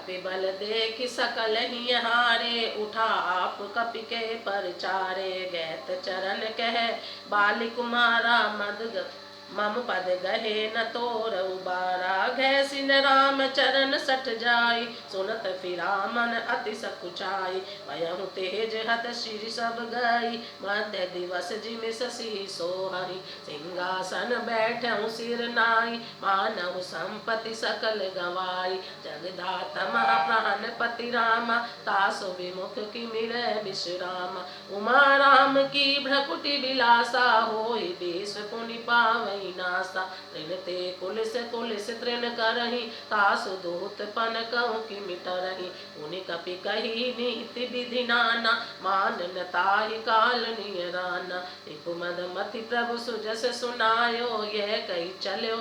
कपि बल देखि सकल ही हारे, उठा आप कपि के परचारे। गैत चरण कह बाली कुमारा, मद मम पद गहे न तोर उबारा। घै सिन राम चरण सठ जाई, सुनत फिरा मन अति सकुचाई। भयहु तेज हत श्री सब गई, मध्य दिवस जिमि शशि सोहई। सिंहासन बैठहु सिर नाई, मानहु संपत्ति सकल गवाई। जगदाता महाप्राण पति रामा, तासु विमुख की मिलै विश्राम। उमा राम की भ्रकुटी बिलासा, होई विष पुनि पावई नासा। तृण ते कुलिस तृण करही, तासु दूत पन कहु कि मिटरही। उनि कपि कही नीति विधि नाना, मानन ताहि काल नियराना। रिपुमद मति प्रभु सुजस सुनायो, यह कही चलो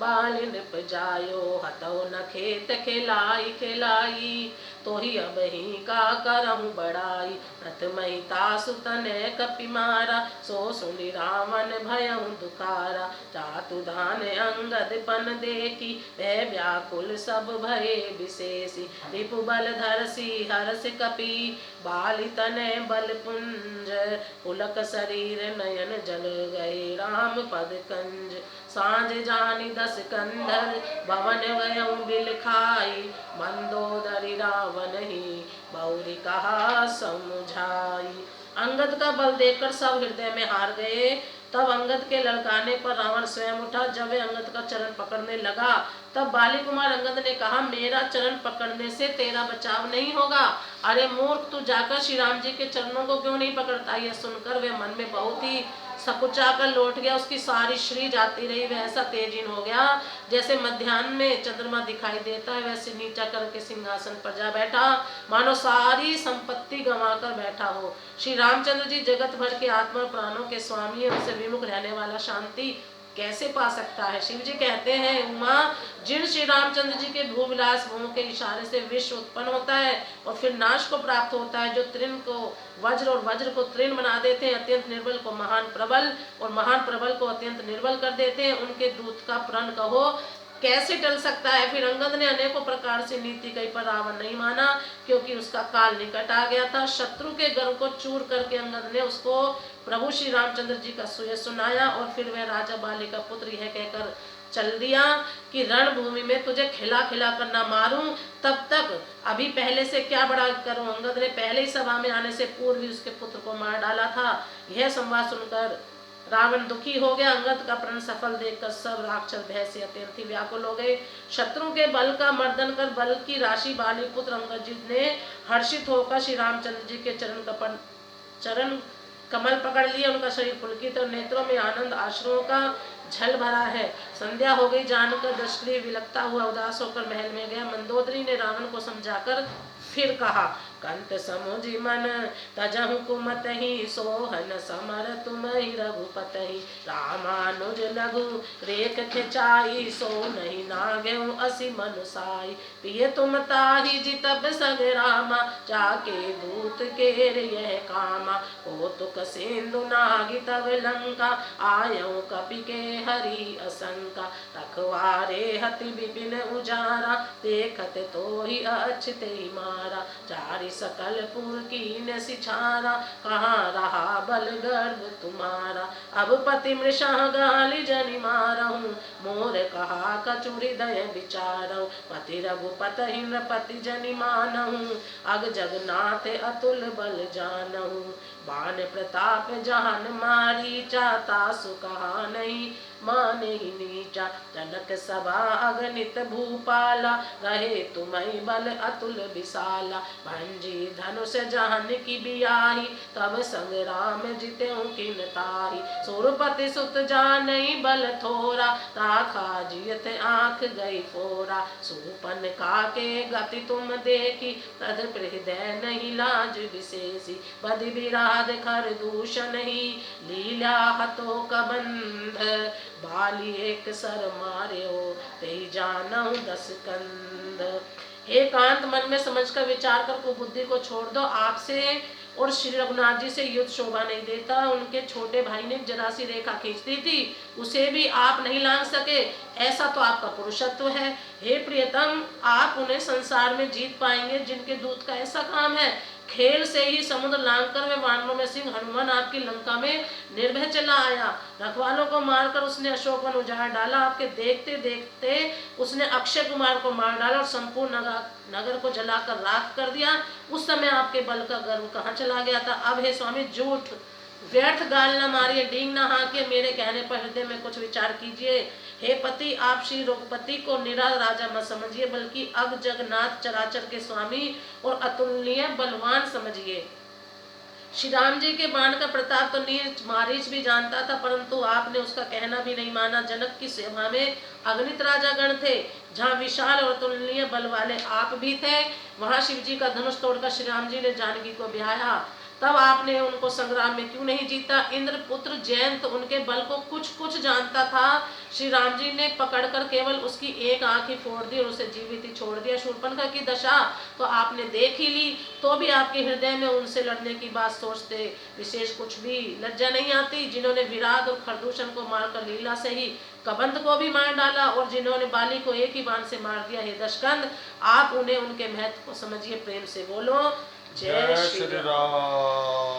बाली नृप जायो। हतौ न खेत खिलाई खिलाई, तोहि अब ही का करहु बड़ाई। प्रथमहि तासु तनय कपि मारा, सो सुनि रावण भयहु दुखारा। जातु धान अंगद पन देखी, वह व्याकुल सब भये विशेषी। रिपु बल धरसी हरस कपि, बाली तनय बल पुंज। पुलक शरीर नयन जल गए, राम पद कंज। सांझ जानी 10 कंधर, भवन गयऊ बिल खाई। मंदोदरी रावण ही बहुरी कहा समुझाई। अंगद का बल देखकर सब हृदय में हार गए। तब अंगद के ललकाने पर रावण स्वयं उठा। जब वह अंगद का चरण पकड़ने लगा, तब बाली कुमार अंगद ने कहा, मेरा चरण पकड़ने से तेरा बचाव नहीं होगा। अरे मूर्ख, तू जाकर श्री राम जी के चरणों को क्यों नहीं पकड़ता। यह सुनकर वह मन में बहुत ही सकुचा कर लौट गया। उसकी सारी श्री जाती रही। वह ऐसा तेजीन हो गया जैसे मध्याह्न में चंद्रमा दिखाई देता है। वैसे नीचा करके सिंहासन पर जा बैठा, मानो सारी संपत्ति गंवा कर बैठा हो। श्री रामचंद्र जी जगत भर के आत्मा प्राणों के स्वामी है। उनसे विमुख रहने वाला शांति कैसे पा सकता है। शिव जी कहते हैं, उमा, जिन श्री रामचंद्र जी के भूविलास भूमि के इशारे से विश्व उत्पन्न होता है और फिर नाश को प्राप्त होता है, जो तृण को वज्र और वज्र को तृण बना देते हैं, अत्यंत निर्बल को महान प्रबल और महान प्रबल को अत्यंत निर्बल कर देते हैं, उनके दूत का प्रण कहो कैसे टल सकता है। फिर अंगद ने अनेकों प्रकार से नीति कही, पर रावण नहीं माना, क्योंकि उसका काल निकट आ गया था। शत्रु के गर्व को चूर करके अंगद ने उसको प्रभु श्री रामचंद्र जी का सुयश सुनाया और फिर वह राजा बाली का पुत्र यह कहकर चल दिया कि रणभूमि में तुझे खिला खिला कर न मारूं, तब तक अभी पहले से क्या बड़ा करूं। अंगद ने पहले ही सभा में आने से पूर्व ही उसके पुत्र को मार डाला था। यह संवाद सुनकर रावण दुखी हो गया। अंगद का प्रण सफल देखकर सब राक्षस भय से अत्यंत ही व्याकुल हो गए। शत्रु के बल का मर्दन कर बल की राशि बाली पुत्र अंगद जी ने हर्षित होकर श्री रामचंद्र जी के चरण कमल पकड़ लिए। उनका शरीर पुलकित और नेत्रों में आनंद आश्रुओं का झल भरा है। संध्या हो गई जानकर दशग्रीव विलकता हुआ उदास होकर महल में गया। मंदोदरी ने रावण को समझाकर फिर कहा, कंत समुझि मन तजहु कुमतहि, सोहन समर तुमहि रघुपतहि। रामानुज लघु रेख खिंचाई, सो नहीं नागेउ असी मनुसाई। पिय तुम ताहि जितब सग रामा, जाके दूत केर यह कामा। कौतुक सिंधु नागि तब लंका, आयऊ कपि के हरि असंका। रखवारे हति विपिन उजारा, देखत तोहि अछते मारा। चारि सकल पुर कीन सिछारा, कहाँ रहा बल गर्व तुम्हारा। अब पति मृषा गाली जनि मारहूँ, मोर कहा कछु हृदय विचारहूँ। पति रघुपति नृपति जनि मानहूँ, अग जगन्नाथ अतुल बल जानहूँ। बान प्रताप जान मारीचा, तासु कहा नहीं माने ही नीचा। जनक सभा अगणित भूपाला, रहे तुम्हि बल अतुल विशाला। भंजी धनुष जान की बियाही, तब संग राम जितेऊ किन ताही। सुरपति सुत जानई बल थोरा, राखा जियत आँख गई फोरा। सुपन का के गति तुम देखी, तद हृदय नहीं लाज विशेषी। बदि विराध खर दूषण ही, लीला हतो कबंध। बाली एक सर मार्यो, ते जानऊ 10 कंध। एकांत मन में समझकर विचार कर कुबुद्धि को छोड़ दो। आपसे और श्री रघुनाथ जी से युद्ध शोभा नहीं देता। उनके छोटे भाई ने जरा सी रेखा खींच दी थी, उसे भी आप नहीं लांघ सके, ऐसा तो आपका पुरुषत्व है। हे प्रियतम, आप उन्हें संसार में जीत पाएंगे जिनके दूत का ऐसा काम है। खेल से ही समुद्र लांघकर वे वानरों में सिंह हनुमान आपकी लंका में निर्भय चला आया। रखवालों को मारकर उसने अशोकवन उजाड़ डाला। आपके देखते देखते उसने अक्षय कुमार को मार डाला और संपूर्ण नगर को जलाकर राख कर दिया। उस समय आपके बल का गर्व कहाँ चला गया था। अब हे स्वामी, झूठ व्यर्थ गाल न मारिए, डींग न हाँकिए, मेरे कहने पर हृदय में कुछ विचार कीजिए। हे पति, आप श्री रघुपति को निरा राजा मत समझिए, बल्कि अग जगन्नाथ चराचर के स्वामी और अतुलनीय बलवान समझिए। श्री राम जी के बाण का प्रताप तो नीच मारीच भी जानता था, परंतु आपने उसका कहना भी नहीं माना। जनक की सभा में अगणित राजागण थे, जहाँ विशाल और अतुलनीय बल वाले आप भी थे। वहां शिव जी का धनुष तोड़कर श्री राम जी ने जानकी को ब्याहा, तब आपने उनको संग्राम में क्यों नहीं जीता। इंद्र पुत्र जयंत उनके बल को कुछ कुछ जानता था। श्री राम जी ने पकड़कर केवल उसकी एक आंख ही फोड़ दी और उसे जीवित ही छोड़ दिया। शूर्पणखा की दशा तो आपने देख ही ली, तो भी आपके हृदय में उनसे लड़ने की बात सोचते विशेष कुछ भी लज्जा नहीं आती। जिन्होंने विराट और खरदूषण को मारकर लीला से ही कबंध को भी मार डाला, और जिन्होंने बाली को एक ही बाण से मार दिया। हे दशकंद, आप उन्हें उनके महत्व को समझिए, प्रेम से बोलो जय श्री राम।